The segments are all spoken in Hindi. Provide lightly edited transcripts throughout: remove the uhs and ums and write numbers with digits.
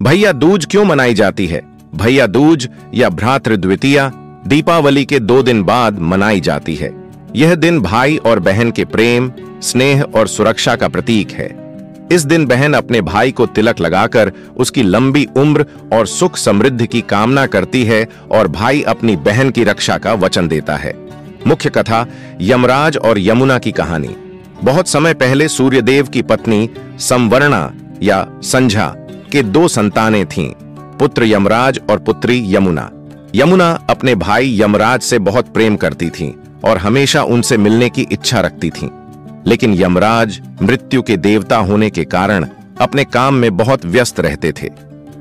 भैया दूज क्यों मनाई जाती है? भैया दूज या भ्रातृ द्वितीया दीपावली के 2 दिन बाद मनाई जाती है। यह दिन भाई और बहन के प्रेम, स्नेह और सुरक्षा का प्रतीक है। इस दिन बहन अपने भाई को तिलक लगाकर उसकी लंबी उम्र और सुख समृद्धि की कामना करती है और भाई अपनी बहन की रक्षा का वचन देता है। मुख्य कथा यमराज और यमुना की कहानी। बहुत समय पहले सूर्यदेव की पत्नी संवर्णा या संझा के 2 संतानें थीं, पुत्र यमराज और पुत्री यमुना। यमुना अपने भाई यमराज से बहुत प्रेम करती थीं और हमेशा उनसे मिलने की इच्छा रखती थीं। लेकिन यमराज मृत्यु के देवता होने के कारण अपने काम में बहुत व्यस्त रहते थे।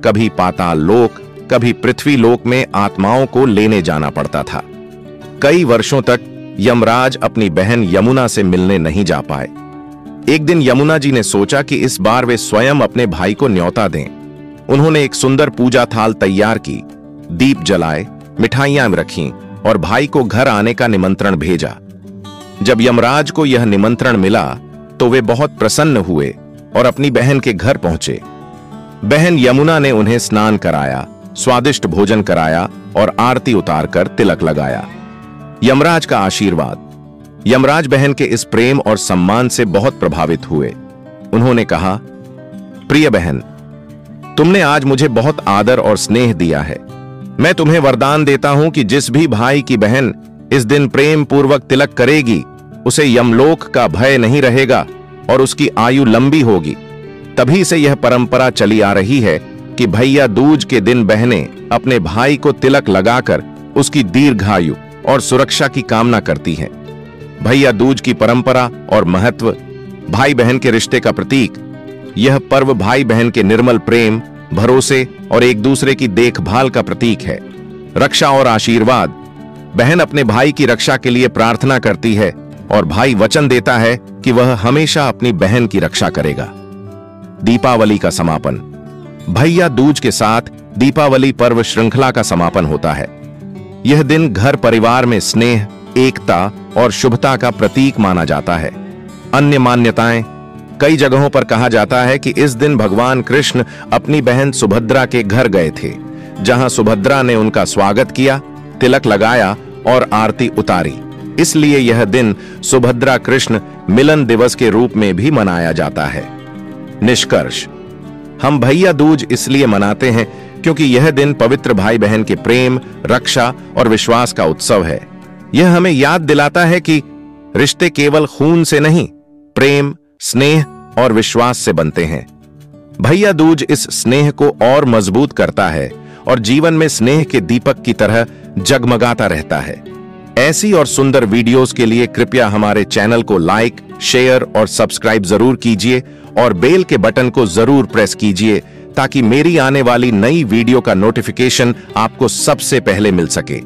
कभी पाताल लोक, कभी पृथ्वी लोक में आत्माओं को लेने जाना पड़ता था। कई वर्षों तक यमराज अपनी बहन यमुना से मिलने नहीं जा पाए। एक दिन यमुना जी ने सोचा कि इस बार वे स्वयं अपने भाई को न्योता दें। उन्होंने एक सुंदर पूजा थाल तैयार की, दीप जलाए, मिठाइयां रखीं और भाई को घर आने का निमंत्रण भेजा। जब यमराज को यह निमंत्रण मिला तो वे बहुत प्रसन्न हुए और अपनी बहन के घर पहुंचे। बहन यमुना ने उन्हें स्नान कराया, स्वादिष्ट भोजन कराया और आरती उतारकर तिलक लगाया। यमराज का आशीर्वाद। यमराज बहन के इस प्रेम और सम्मान से बहुत प्रभावित हुए। उन्होंने कहा, प्रिय बहन, तुमने आज मुझे बहुत आदर और स्नेह दिया है। मैं तुम्हें वरदान देता हूं कि जिस भी भाई की बहन इस दिन प्रेम पूर्वक तिलक करेगी, उसे यमलोक का भय नहीं रहेगा और उसकी आयु लंबी होगी। तभी से यह परंपरा चली आ रही है कि भैया दूज के दिन बहनें अपने भाई को तिलक लगाकर उसकी दीर्घायु और सुरक्षा की कामना करती हैं। भैया दूज की परंपरा और महत्व। भाई बहन के रिश्ते का प्रतीक। यह पर्व भाई बहन के निर्मल प्रेम, भरोसे और एक दूसरे की देखभाल का प्रतीक है। रक्षा और आशीर्वाद। बहन अपने भाई की रक्षा के लिए प्रार्थना करती है और भाई वचन देता है कि वह हमेशा अपनी बहन की रक्षा करेगा। दीपावली का समापन। भैया दूज के साथ दीपावली पर्व श्रृंखला का समापन होता है। यह दिन घर परिवार में स्नेह, एकता और शुभता का प्रतीक माना जाता है। अन्य मान्यताएं। कई जगहों पर कहा जाता है कि इस दिन भगवान कृष्ण अपनी बहन सुभद्रा के घर गए थे, जहां सुभद्रा ने उनका स्वागत किया, तिलक लगाया और आरती उतारी। इसलिए यह दिन सुभद्रा कृष्ण मिलन दिवस के रूप में भी मनाया जाता है। निष्कर्ष। हम भैया दूज इसलिए मनाते हैं क्योंकि यह दिन पवित्र भाई बहन के प्रेम, रक्षा और विश्वास का उत्सव है। यह हमें याद दिलाता है कि रिश्ते केवल खून से नहीं, प्रेम, स्नेह और विश्वास से बनते हैं। भैया दूज इस स्नेह को और मजबूत करता है और जीवन में स्नेह के दीपक की तरह जगमगाता रहता है। ऐसी और सुंदर वीडियोस के लिए कृपया हमारे चैनल को लाइक, शेयर और सब्सक्राइब जरूर कीजिए और बेल के बटन को जरूर प्रेस कीजिए ताकि मेरी आने वाली नई वीडियो का नोटिफिकेशन आपको सबसे पहले मिल सके।